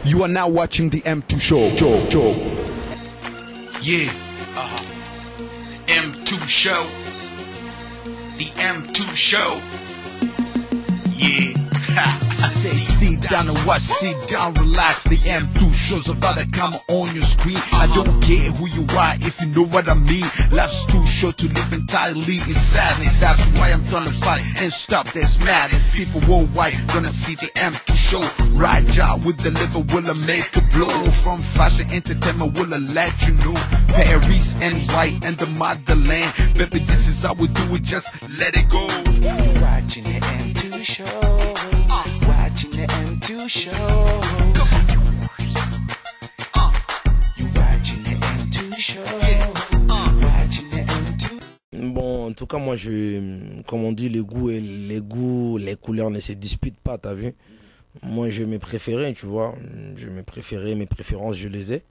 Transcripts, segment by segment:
You are now watching the M2 Show. Yeah, M2 Show. The M2 Show. Yeah. I say sit down and watch, sit down, relax. The M2 Show's about to come on your screen. I don't care who you are if you know what I mean. Life's too short to live entirely in sadness. That's why I'm trying to fight and stop this madness. People worldwide gonna see the M2 Show. Right job with the liver will I make a blow. From fashion entertainment will I let you know. Paris and White and the motherland. Baby, this is how we do it, just let it go. Watching the M2 Show. Watching the M2 Show. You watching the M2 Show. Watching the M2. Bon, en tout cas, moi, comme on dit, les goûts, les couleurs ne se disputent pas, t'as vu. Moi, j'ai mes préférés, tu vois. J'ai mes préférés, mes préférences, je les ai.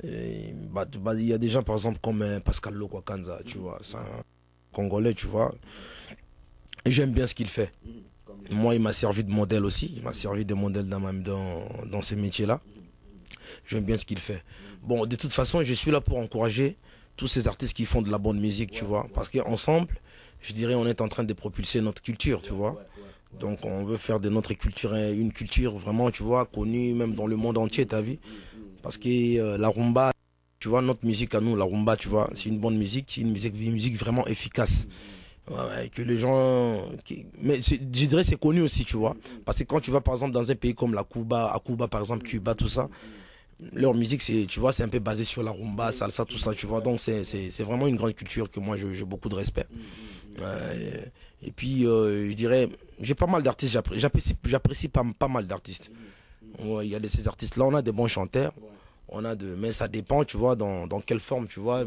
Il y a des gens, par exemple, comme Pascal Lokwakanza, tu vois. C'est un Congolais, tu vois. J'aime bien ce qu'il fait. Moi, il m'a servi de modèle aussi. Il m'a servi de modèle dans ce métier-là. J'aime bien ce qu'il fait. Bon, de toute façon, je suis là pour encourager tous ces artistes qui font de la bonne musique, tu vois. Parce qu'ensemble, je dirais, on est en train de propulser notre culture, tu vois. Donc, on veut faire de notre culture une culture vraiment, tu vois, connue même dans le monde entier, t'as vu. Parce que la rumba, tu vois, notre musique à nous, la rumba, tu vois, c'est une bonne musique, une musique vraiment efficace. Ouais, que les gens... Mais je dirais c'est connu aussi, tu vois. Parce que quand tu vas par exemple dans un pays comme à Cuba par exemple, Cuba, tout ça, leur musique, tu vois, c'est un peu basé sur la rumba, salsa, tout ça, tu vois. Donc c'est vraiment une grande culture que moi j'ai beaucoup de respect. Et puis je dirais, j'ai pas mal d'artistes, j'apprécie pas mal d'artistes. Ouais, il y a de ces artistes-là, on a des bons chanteurs. Mais ça dépend, tu vois, dans quelle forme, tu vois.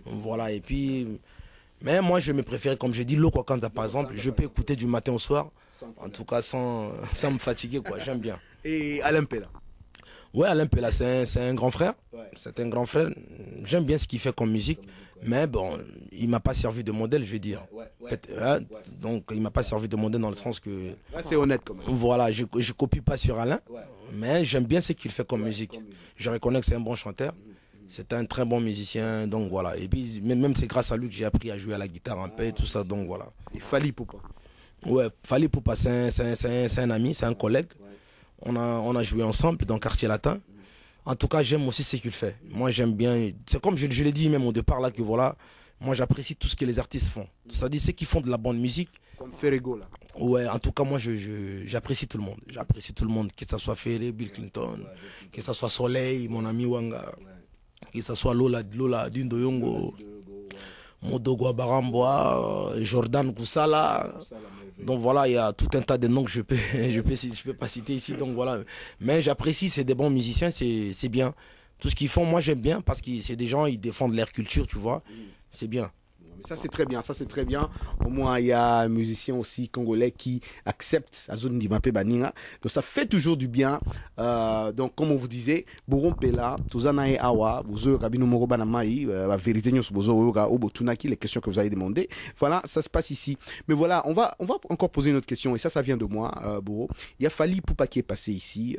Voilà, et puis... Mais moi, je me préfère, comme je dis, Lokwakanza par exemple, je peux écouter du matin au soir, en tout cas sans me fatiguer, quoi. J'aime bien. Et Alain Pella? Ouais, Alain Pella, c'est un grand frère. C'est un grand frère. J'aime bien ce qu'il fait comme musique. Mais bon, il m'a pas servi de modèle, je veux dire. Donc, il m'a pas servi de modèle dans le sens que... C'est honnête quand même. Voilà, je copie pas sur Alain, mais j'aime bien ce qu'il fait comme musique. Je reconnais que c'est un bon chanteur. C'est un très bon musicien, donc voilà. Et puis, même c'est grâce à lui que j'ai appris à jouer à la guitare un peu et tout ça, donc voilà. Et Fally Ipupa? Ouais, Fally Ipupa, c'est un ami, c'est un collègue. On a joué ensemble dans Quartier Latin. En tout cas, j'aime aussi ce qu'il fait. Moi, j'aime bien. C'est comme je l'ai dit même au départ, là, que voilà, moi, j'apprécie tout ce que les artistes font. C'est-à-dire ceux qui font de la bonne musique. Comme Ferrego, là. Ouais, en tout cas, moi, j'apprécie tout le monde. J'apprécie tout le monde, que ce soit Ferré, Bill Clinton, que ce soit Soleil, mon ami Wanga. Que ce soit Lola Dindo Yongo, Modogo Baramboa, Jordan Koussala. Donc voilà, il y a tout un tas de noms que je peux pas citer ici. Donc voilà. Mais j'apprécie, c'est des bons musiciens, c'est bien. Tout ce qu'ils font, moi j'aime bien parce que c'est des gens, ils défendent leur culture, tu vois. C'est bien. Mais ça c'est très bien, ça c'est très bien. Au moins il y a un musicien aussi congolais qui accepte la zone d'Imapé Baninga. Donc ça fait toujours du bien. Donc comme on vous disait, Boron Pella, Tuzana et Awa, Bozo Rabino Moroba Namai, la vérité nous Bozo Oga Obotunaki, les questions que vous avez demandées. Voilà, ça se passe ici. Mais voilà, on va encore poser une autre question et ça vient de moi, Boro. Il y a Fally Ipupa qui est passé ici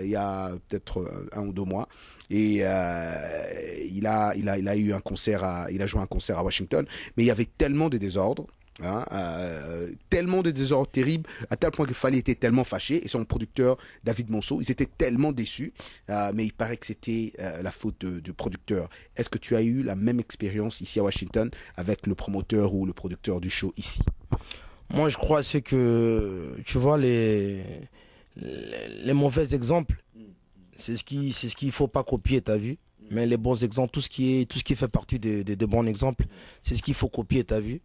il y a peut-être 1 ou 2 mois. Et il a eu un concert il a joué un concert à Washington, mais il y avait tellement de désordres, tellement de désordres terribles, à tel point que Fally était tellement fâché, et son producteur David Monceau, ils étaient tellement déçus, mais il paraît que c'était la faute du producteur. Est-ce que tu as eu la même expérience ici à Washington avec le promoteur ou le producteur du show ici? Moi, je crois c'est que, tu vois, les mauvais exemples, c'est ce qu'il faut pas copier, t'as vu. Mais les bons exemples, tout ce qui fait partie des bons exemples, c'est ce qu'il faut copier, t'as vu.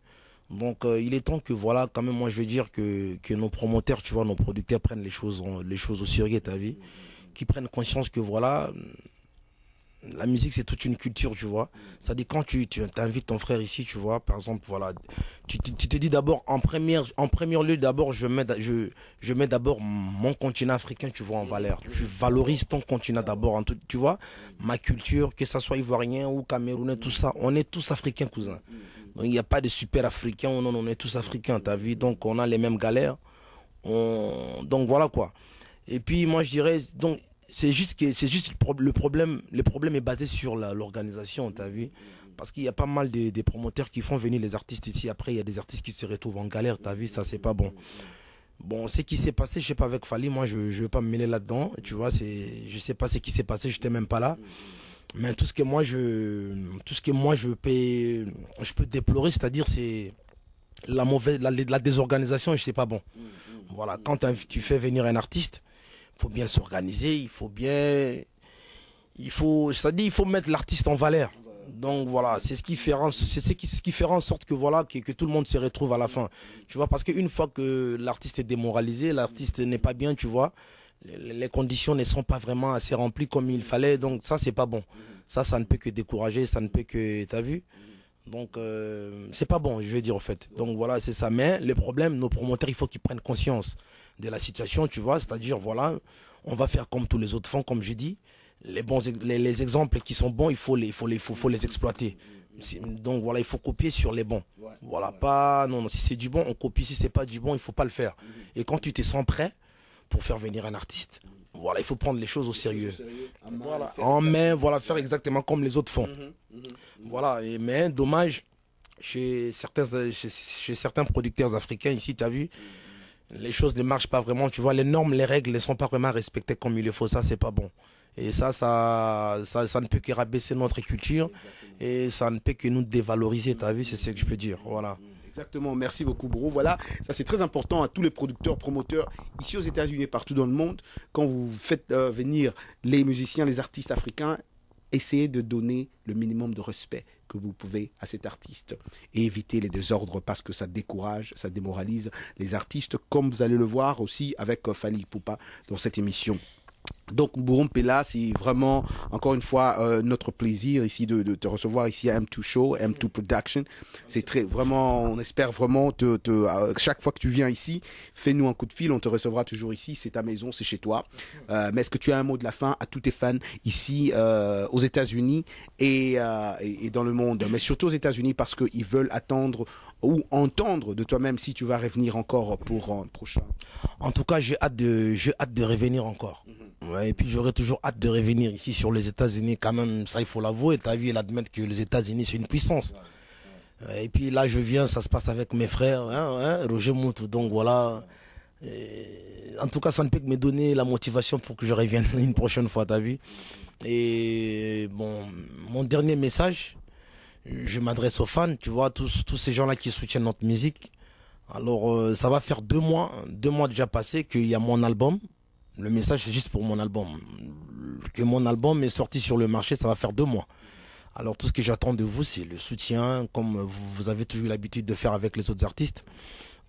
Donc il est temps que voilà, quand même, moi je veux dire que nos promoteurs, tu vois, nos producteurs prennent les choses au sérieux, t'as vu. Qu'ils prennent conscience que voilà, la musique c'est toute une culture, tu vois. C'est-à-dire quand tu invites ton frère ici, tu vois, par exemple, voilà, tu te dis d'abord, en premier lieu, d'abord je mets d'abord mon continent africain, tu vois, en valeur. Je valorise ton continent d'abord, tu vois, ma culture, que ça soit ivoirien ou camerounais, tout ça, on est tous africains, cousin. Donc il n'y a pas de super africains, non, on est tous africains, t'as vu, donc on a les mêmes galères. Donc voilà quoi. Et puis moi je dirais, donc le problème est basé sur l'organisation, t'as vu? Parce qu'il y a pas mal des promoteurs qui font venir les artistes ici. Après, il y a des artistes qui se retrouvent en galère, t'as vu? Ça, c'est pas bon. Bon, ce qui s'est passé, je sais pas avec Fally, moi, je vais pas me mêler là-dedans. Tu vois, je sais pas ce qui s'est passé, j'étais même pas là. Mais tout ce que moi, je peux déplorer, c'est-à-dire, c'est la désorganisation, je sais pas bon. Voilà, quand tu fais venir un artiste, il faut bien s'organiser, il faut mettre l'artiste en valeur. Donc voilà, c'est ce qui fera en sorte que voilà que tout le monde se retrouve à la fin. Tu vois, parce qu'une fois que l'artiste est démoralisé, l'artiste n'est pas bien, tu vois, les conditions ne sont pas vraiment assez remplies comme il fallait. Donc ça, c'est pas bon. Ça ne peut que décourager, ça ne peut que, t'as vu? Donc c'est pas bon, je vais dire en fait. Donc voilà, c'est ça. Mais le problème, nos promoteurs, il faut qu'ils prennent conscience de la situation, tu vois. C'est-à-dire voilà, on va faire comme tous les autres font, comme j'ai dit. Les exemples qui sont bons, il faut les exploiter. Donc voilà, il faut copier sur les bons. Voilà, pas non, si c'est du bon, on copie. Si c'est pas du bon, il faut pas le faire. Et quand tu te sens prêt pour faire venir un artiste, voilà, il faut prendre les choses au sérieux. Voilà, en main, voilà, faire exactement comme les autres font. Voilà, mais dommage, chez certains producteurs africains ici, tu as vu, les choses ne marchent pas vraiment. Tu vois, les normes, les règles ne sont pas vraiment respectées comme il le faut. Ça, c'est pas bon. Et ça ne peut que rabaisser notre culture et ça ne peut que nous dévaloriser. Tu as vu, c'est ce que je peux dire. Voilà. Exactement, merci beaucoup Bro. Voilà, ça c'est très important à tous les producteurs, promoteurs ici aux États-Unis et partout dans le monde. Quand vous faites venir les musiciens, les artistes africains, essayez de donner le minimum de respect que vous pouvez à cet artiste et éviter les désordres parce que ça décourage, ça démoralise les artistes, comme vous allez le voir aussi avec Fally Ipupa dans cette émission. Donc Bourron Pela, c'est vraiment encore une fois notre plaisir ici de te recevoir ici à M2 Show, M2 Production. C'est très vraiment, on espère vraiment chaque fois que tu viens ici, fais-nous un coup de fil, on te recevra toujours ici, c'est ta maison, c'est chez toi. Mais est-ce que tu as un mot de la fin à tous tes fans ici aux États-Unis et dans le monde, mais surtout aux États-Unis parce qu'ils veulent attendre ou entendre de toi-même si tu vas revenir encore pour un prochain. En tout cas, j'ai hâte de revenir encore. Ouais, et puis j'aurais toujours hâte de revenir ici sur les États-Unis quand même, ça il faut l'avouer, t'as vu, l'admettre que les États-Unis c'est une puissance. Et puis là je viens, ça se passe avec mes frères, Roger Moutou, donc voilà. En tout cas ça ne peut que me donner la motivation pour que je revienne une prochaine fois, t'as vu. Et bon, mon dernier message, je m'adresse aux fans, tu vois, tous ces gens-là qui soutiennent notre musique. Alors ça va faire 2 mois déjà passé qu'il y a mon album. Le message c'est juste pour mon album. Que mon album est sorti sur le marché, ça va faire 2 mois. Alors tout ce que j'attends de vous, c'est le soutien, comme vous avez toujours l'habitude de faire avec les autres artistes.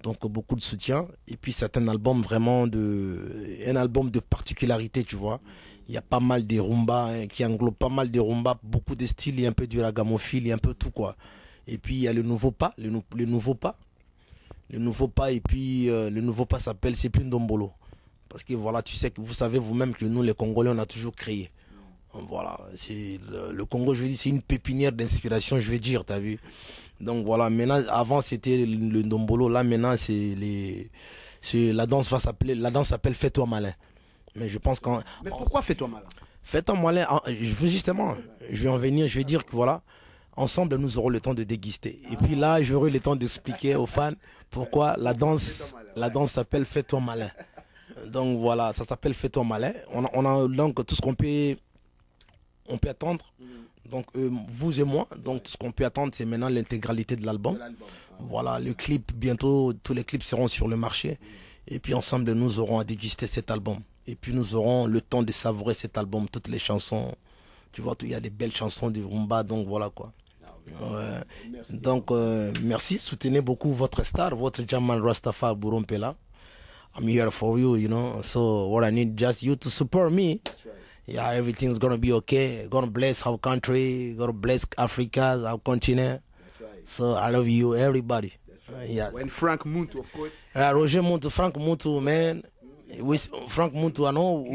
Donc beaucoup de soutien. Et puis c'est un album un album de particularité, tu vois. Il y a pas mal de rumba, qui englobe pas mal de rumba, beaucoup de styles, il y a un peu du ragamuffin, il y a un peu tout quoi. Et puis il y a le nouveau pas, le nouveau pas. Le nouveau pas, et puis le nouveau pas s'appelle C'est plus Ndombolo. Parce que voilà, vous savez vous-même que nous les Congolais on a toujours créé. Voilà, c'est le Congo, je veux dire, c'est une pépinière d'inspiration, je vais dire, t'as vu. Donc voilà, maintenant, avant c'était le Ndombolo, là maintenant la danse s'appelle Fais-toi malin. Mais je pense Mais pourquoi Fais-toi malin? Fais-toi malin, je vais en venir, je vais dire que voilà, ensemble nous aurons le temps de déguster. Et puis là, j'aurai le temps d'expliquer aux fans pourquoi la danse s'appelle Fais-toi malin. Donc voilà, ça s'appelle Fais-toi malin. On a donc tout ce qu'on peut attendre. Donc vous et moi, donc tout ce qu'on peut attendre, c'est maintenant l'intégralité de l'album. Voilà, le clip, bientôt tous les clips seront sur le marché. Et puis ensemble, nous aurons à déguster cet album. Et puis nous aurons le temps de savourer cet album, toutes les chansons. Tu vois, il y a des belles chansons du rumba, donc voilà quoi. Ouais. Donc merci, soutenez beaucoup votre star, votre Jamal Rastafari Bourron Pela. I'm here for you, you know. So what I need just you to support me. That's right. Yeah, everything's gonna be okay. Gonna bless our country. Gonna bless Africa, our continent. That's right. So I love you, everybody. That's right. Yes. When Frank Muntu, of course. Roger Muntu, Frank Muntu, man. Frank Muntu, I know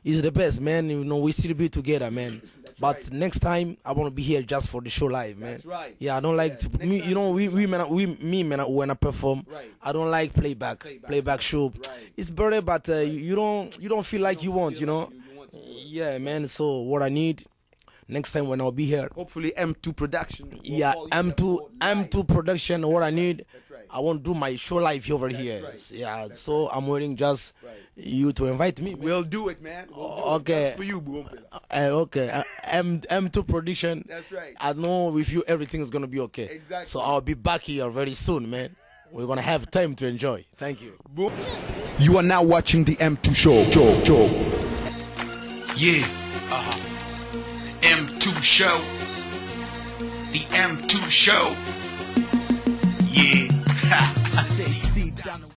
he's the best, man. You know, we still be together, man. But right. Next time, I want to be here just for the show live, man. That's right. Yeah, I don't like to. Me, you know, when I perform, right. I don't like playback show. Right. It's better, but you don't feel like you want, you know. Yeah, man. So what I need next time when I'll be here, Hopefully M2 production. will yeah, call you there for live. M2 production. What I need, right. I want to do my show live over here. right. Yeah, so I'm waiting just you to invite me. Man. We'll do it, man. We'll do Okay. it. Just for you, Burumpela. Okay, M2 production. That's right. I know with you everything's gonna be okay. Exactly. So I'll be back here very soon, man. We're gonna have time to enjoy. Thank you. You are now watching the M2 show. Yeah. M2 show. The M2 show. Yeah. Ha. I say, see down the